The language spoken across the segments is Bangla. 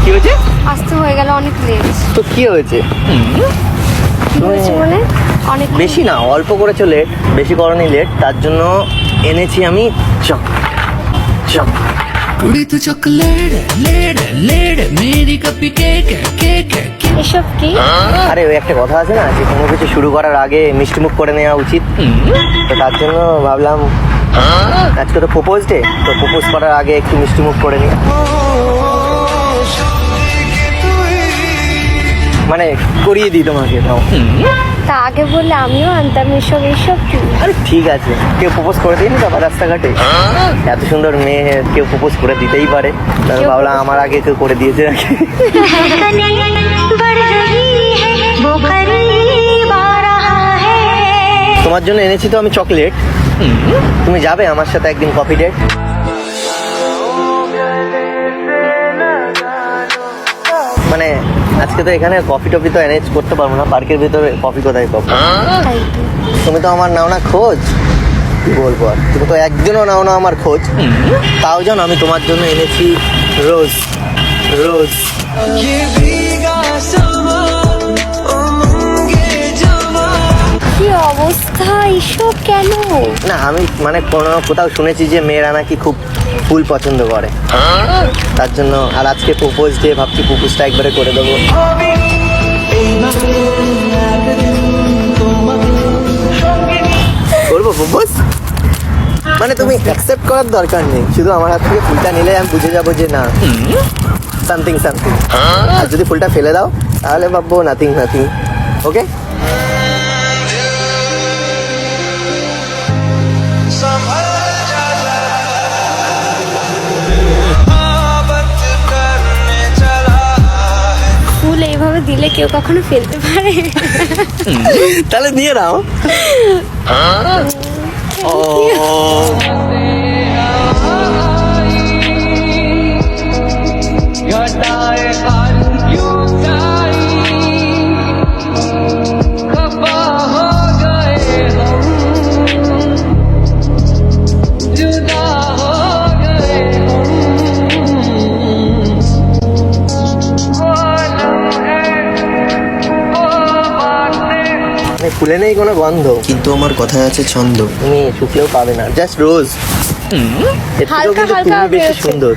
কি হয়েছে? আসতে হয়ে গেল অনেক লেট। তো কি হয়েছে? কি হয়েছে মানে? অনেক বেশি না, অল্প করেছো লেট, বেশি করনি লেট, তার জন্য এনেছি আমি চক চক। कुड़ी तू चॉकलेट लेड लेड मेरी कपी केक केक এসব কি? আরে ওই একটা কথা আছে না যে কোনো কিছু শুরু করার আগে মিষ্টি মুখ করে নেওয়া উচিত, তো তার জন্য ভাবলাম আজকে তো প্রপোজ ডে, তো প্রপোজ করার আগে একটু মিষ্টি মুখ করে নিই, মানে করিয়ে দিই তোমাকে। নাও। তা আগে বললে আমিও আনতাম। এসব কি? আরে ঠিক আছে, কেউ প্রপোজ করে দিইনি তো রাস্তাঘাটে, এত সুন্দর মেয়ে কেউ প্রপোজ করে দিতেই পারে, তাহলে কেউ ভাবলাম propose আমার আগে কেউ করে দিয়েছে নাকি। তোমার জন্য এনেছি তো আমি চকলেট, তুমি যাবে আমার সাথে একদিন কফি ডেট? মানে আজকে তো এখানে কফি টফি তো অ্যারেঞ্জ করতে পারবো না, পার্কের ভিতরে কফি কোথায় পাবো? তাই তো। তুমি তো আমার নাও না খোঁজ, কি বলবো আর, তুমি তো একদিনও নাও না আমার খোঁজ, তাও জানো আমি তোমার জন্য এনেছি রোজ রোজ। কি অবস্থা, এসব কেন? না আমি মানে কোথাও শুনেছি যে মেয়েরা নাকি খুব ফুল পছন্দ করে, তার জন্য। আর আজকে প্রপোজ ডে, ভাবছি প্রপোজটা একবারে করে দেবো। করবো প্রপোজ, মানে তুমি অ্যাকসেপ্ট করার দরকার নেই, শুধু আমার হাত থেকে ফুলটা নিলে আমি বুঝে যাবো যে না সামথিং সামথিং, আর যদি ফুলটা ফেলে দাও তাহলে ভাববো নাথিং নাথিং। ওকে? ফুল এইভাবে দিলে কেউ কখনো ফেলতে পারে? তাহলে নিয়ে নাও। ফুলে নেই কোনো গন্ধ, কিন্তু আমার কথায় আছে ছন্দ। তুমি শুকলেও পাবে না, জাস্ট রোজ। এর থেকেও হালকা কিন্তু হালকা তুমি বেশি বেরোচ্ছে। সুন্দর,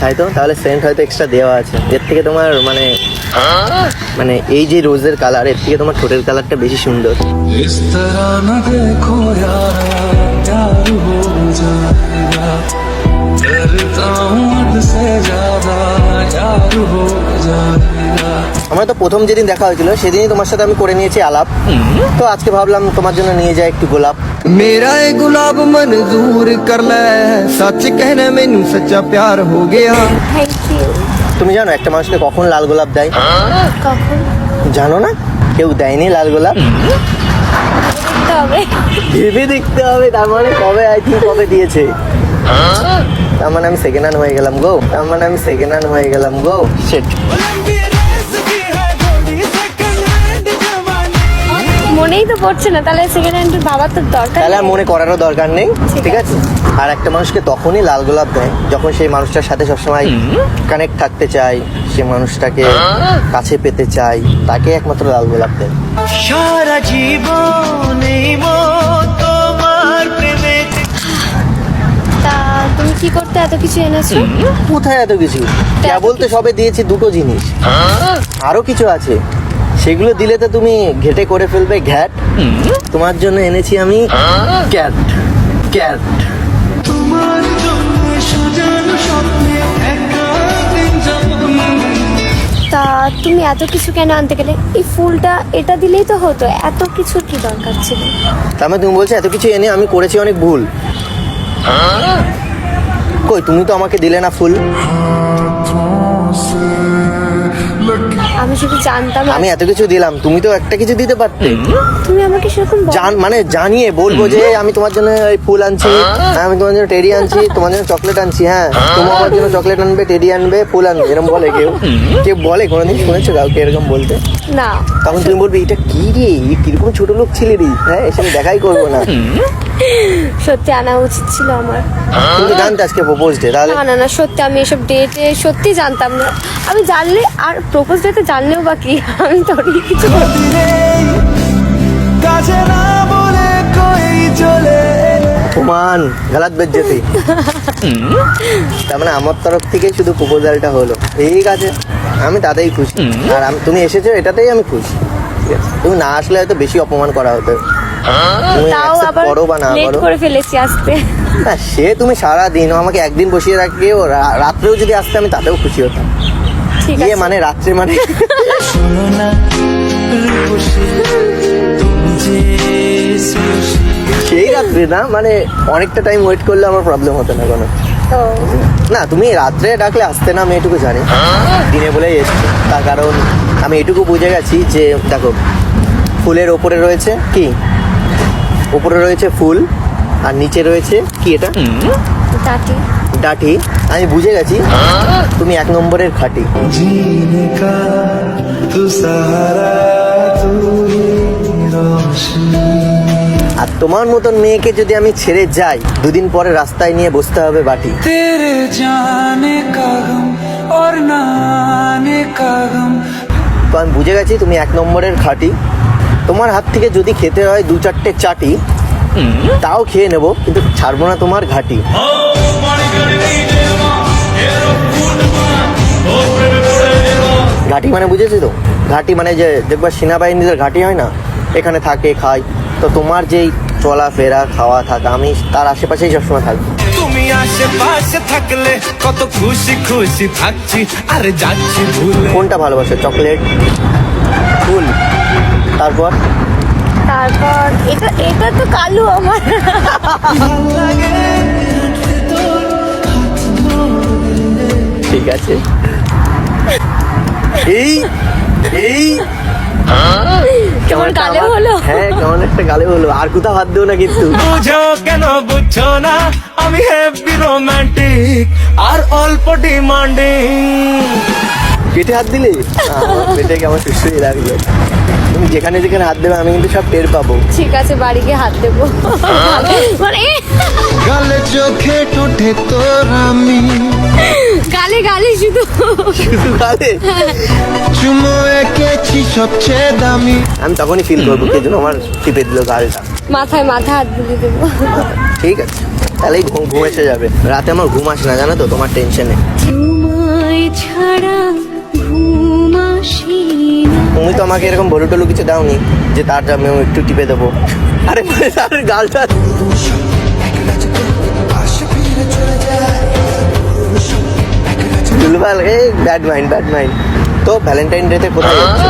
তাই তো? তাহলে সেন্ট হয়তো এক্সট্রা দেওয়া আছে, এর থেকে তোমার মানে মানে এই যে রোজের কালার, এর থেকে তোমার ঠোঁটের কালারটা বেশি সুন্দর। इस तरह न देखो यारा प्यार हो जाएगा डरता हूँ हद से ज्यादा यार हो जाएगा। আমার তো প্রথম যেদিন দেখা হয়েছিল সেদিনই তোমার সাথে আমি করে নিয়েছি আলাপ, তো আজকে ভাবলাম তোমার জন্য নিয়ে যাই একটু গোলাপ। मेरा ये गुलाब मंजूर कर ले सच कहना मैनू सच्चा प्यार हो गया। Thank you. তুমি জানো একটা মানুষকে কখন লাল গোলাপ দেয়? কখন জানো না? কেউ দেয়নি লাল গোলাপ। দেখতে হবে? ভেবে দেখতে হবে, তার মানে কবে, আই থিঙ্ক কবে দিয়েছে, তার মানে আমি সেকেন্ড হ্যান্ড হয়ে গেলাম গো, তার মানে আমি সেকেন্ড হ্যান্ড হয়ে গেলাম গো। শিট। মনেই তো পড়ছে না, তাহলে সেকেন্ড হ্যান্ডের বাবার তো দরকার তাহলে আর নেই। মনে করারও দরকার নেই, ঠিক ঠিক আছে? আর একটা মানুষকে তখনই লাল গোলাপ দেয় যখন সেই মানুষটার সাথে সবসময় কানেক্ট থাকতে চায়, সে মানুষটাকে কাছে পেতে চায়, তাকে একমাত্র লাল গোলাপ দেয়। সারা জীবন এই মন তোমার প্রেমে। তা তুমি কি করতে এত কিছু এনেছো? কোথায় এত কিছু? যা বলতে সবে দিয়েছি দুটো জিনিস, আরো কিছু আছে, সেগুলো দিলে তো তুমি ঘেটে করে ফেলবে ঘ্যাট। তোমার জন্য এনেছি আমি ক্যাট ক্যাট। তোমার জন্য সাজানো স্বপ্নে একা দিন যাপন। তা তুমি এত কিছু কেন আনতে গেলে? এই ফুলটা এটা দিলেই তো হতো, এত কিছুর কি দরকার ছিল? তার মানে তুমি বলছো এত কিছু এনে আমি করেছি অনেক ভুল? কই তুমি তো আমাকে দিলে না ফুল। আমি শুধু জানতাম আমি এত কিছু দিলাম, তুমি তো একটা কিছু দিতে পারতে। তুমি আমাকে সেরকম মানে জানিয়ে বলবো যে আমি তোমার জন্য এই ফুল আনছি, আমি তোমার জন্য টেডি আনছি, তোমার জন্য চকলেট আনছি। হ্যাঁ, তোমার আমার জন্য চকলেট আনবে, টেডি আনবে, ফুল আনবে, এরকম বলে কেউ? কেউ বলে কোনোদিন শুনেছো কাউকে এরকম বলতে? না। তখন তুমি বলবে এটা কি রে, কিরকম ছোট লোক ছিলি রে, হ্যাঁ এসে দেখাই করবো না। সত্যি আনা উচিত ছিল আমার। কিন্তু জানতে আজকে প্রপোজ ডে, তাহলে না না না, সত্যি আমি এসব ডেটে সত্যি জানতাম না। আমি জানলে আর প্রপোজ ডেতে জানলেও বা কি, আমি তোরই কিছু কাছে না বলে কই চলে প্রমাণ গালাত বেজ্জতি। তার মানে আমার তরফ থেকে শুধু প্রপোজালটা হলো, ঠিক আছে, আমি তাতেই খুশি। আর তুমি এসেছো এটাতেই আমি খুশি। ঠিক আছে? তুমি না আসলে হয়তো বেশি অপমান করা হতো। তুমি তাও accept আবার করো বা না লেট করো, করে ফেলেছি আসতে। না সে তুমি সারা দিন আমাকে একদিন বসিয়ে রাখলেও রাত্রেও যদি আসতে আমি তাতেও খুশি হতাম। ঠিক ইয়ে আছে। মানে রাত্রে মানে সেই রাত্রে না, মানে অনেকটা টাইম ওয়েট করলে আমার প্রবলেম হতো না কোনো। তো না তুমি রাত্রে ডাকলে আসতে না, আমি এটুকু জানি, দিনে বলেই এসছো। তার কারণ আমি এটুকু বুঝে গেছি যে দেখো, ফুলের ওপরে রয়েছে কি, ওপরে রয়েছে ফুল আর নিচে রয়েছে কি, এটা টাটি। ডাঁটি। আমি বুঝে গেছি তুমি 1 নম্বরের খাঁটি। जीने का तू सहारा तू ही रोशनी আর তোমার মতন মেয়েকে যদি আমি ছেড়ে যাই, 2 দিন পরে রাস্তায় নিয়ে বসতে হবে বাটি। तेरे जाने का गम और ना आने का गम তো আমি বুঝে গেছি তুমি 1 নম্বরের খাঁটি। তোমার হাত থেকে যদি খেতে হয় 2-4টে চাটি, তাও খেয়ে নেবো, কিন্তু ছাড়বো না তোমার ঘাটি। ঘাটি মানে বুঝেছি তো, ঘাটি মানে যে দেখবা সেনাবাহিনীদের ঘাটি হয় না, এখানে থাকে খায়, তো তোমার যেই চলাফেরা খাওয়া থাকা, আমি তার আশেপাশেই সবসময় থাকবো। তুমি আশেপাশে থাকলে কত খুশি খুশি থাকছি আরে যাচ্ছি ভুলে কোনটা ভালোবাসো, চকলেট, ফুল, তারপর তারপর এটা এটা তো কালু আমার। ঠিক আছে, এই এই কেমন একটা গালে আবার- হলো? হ্যাঁ কেমন একটা গালে হলো, আর কোথাও হাত দেও না কিন্তু। বুঝো কেন বুঝছো না আমি হ্যাপি রোমান্টিক আর অল্প ডিমান্ডিং পেটে হাত দিলে আমার পেটে কেমন সুস্থই লাগলো। তুমি যেখানে যেখানে হাত দেবে আমি কিন্তু সব টের পাবো। ঠিক আছে, বাড়ি গিয়ে হাত দেবো। মানে গালে চোখে ঠোঁটে তোর আমি গালে গালে শুধু। শুধু গালে চুমো এঁকেছি সবচেয়ে দামি আমি তখনই ফিল করবো কে যেন আমার টিপে দিল গালটা। মাথায় মাথা হাত বুলিয়ে দেবো। ঠিক আছে, তাহলেই ঘুম এসে যাবে। রাতে আমার ঘুম আসে না জানো তো, তোমার টেনশনে। তোমায় ছাড়া ঘুম আসি না। তুমি তো আমাকে এরকম বলু টলু কিছু দাওনি যে তার আমি একটু টিপে দেবো। আরে মানে তার গালটা ভুলভাল, এই ব্যাড মাইন্ড ব্যাড মাইন্ড। তো ভ্যালেন্টাইন ডেতে কোথায় যাচ্ছ?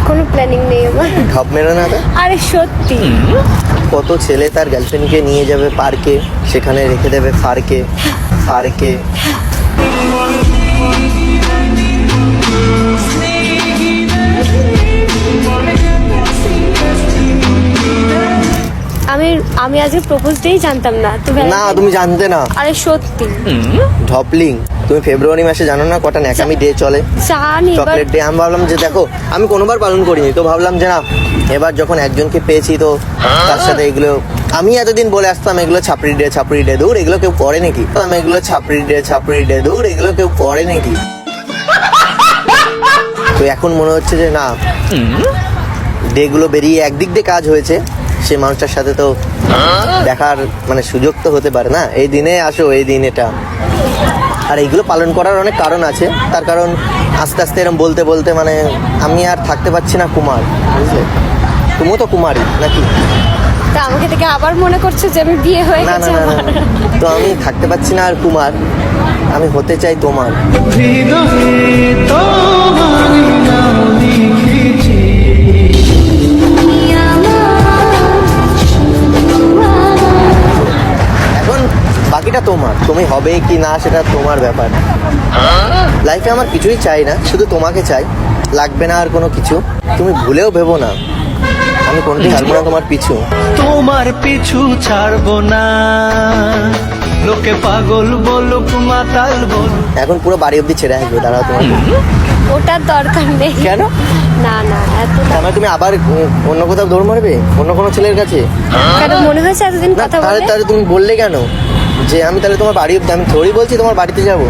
কোনো প্ল্যানিং নেই আমার। ঢপ মেরো না তো। আরে সত্যি, কত ছেলে তার গার্লফ্রেন্ডকে নিয়ে যাবে পার্কে, সেখানে রেখে দেবে ফারকে ফারকে। আমি আমি আজকে প্রপোজ ডেই জানতাম না তো। না তুমি জানতে না, আরে সত্যি ঢপলিং। তুমি ফেব্রুয়ারি মাসে জানো না কটা ন্যাকামি ডে চলে, জানি, এবার চকলেট ডে। আমি ভাবলাম যে দেখো আমি কোনোবার পালন করিনি, তো ভাবলাম যে না এবার যখন একজনকে পেয়েছি তো তার সাথে এগুলো আমি এতদিন বলে আসতাম এগুলো ছাপড়ি ডে দূর, এগুলো কেউ পড়ে নাকি, আমি এগুলো ছাপড়ি ডে দূর, এগুলো কেউ পড়ে নাকি। তো এখন মনে হচ্ছে যে না, ডেগুলো বেরিয়ে একদিক দিয়ে কাজ হয়েছে, সে মানুষটার সাথে তো দেখার মানে সুযোগ তো হতে পারে না। এই দিনে আসো, এই দিন এটা। আর এইগুলো পালন করার অনেক কারণ আছে, তার কারণ আস্তে আস্তে এরকম বলতে বলতে মানে আমি আর থাকতে পারছি না কুমার, বুঝলে? তুমিও তো কুমারী নাকি? তা আমাকে দেখে আবার মনে করছে যে আমি বিয়ে হয়ে না না গেছে না না, আমার। তো আমি থাকতে পারছি না আর কুমার, আমি হতে চাই তোমার। এখন বাকি বাকিটা তোমার, তুমি হবে কি না সেটা তোমার ব্যাপার। লাইফে আমার কিছুই চাই না, শুধু তোমাকে চাই, লাগবে না আর কোনো কিছু। তুমি ভুলেও ভেবো না আমি কোনোদিন ছাড়বো না তোমার পিছু। তোমার পিছু ছাড়বো না, লোকে পাগল বলুক মাতাল বলুক। এখন পুরো বাড়ি অব্দি ছেড়ে আসবে, দাঁড়াও তোমার। ওটার দরকার নেই। কেন? না না, এত তার মানে তুমি আবার অন্য কোথাও দৌড় মারবে, অন্য কোনো ছেলের কাছে? কেন মনে হয়েছে এতদিন না কথা তাহলে বলে? তাহলে তুমি বললে কেন যে আমি তাহলে তোমার বাড়ি অব্দি? আমি থোড়ি বলছি তোমার বাড়িতে যাবো।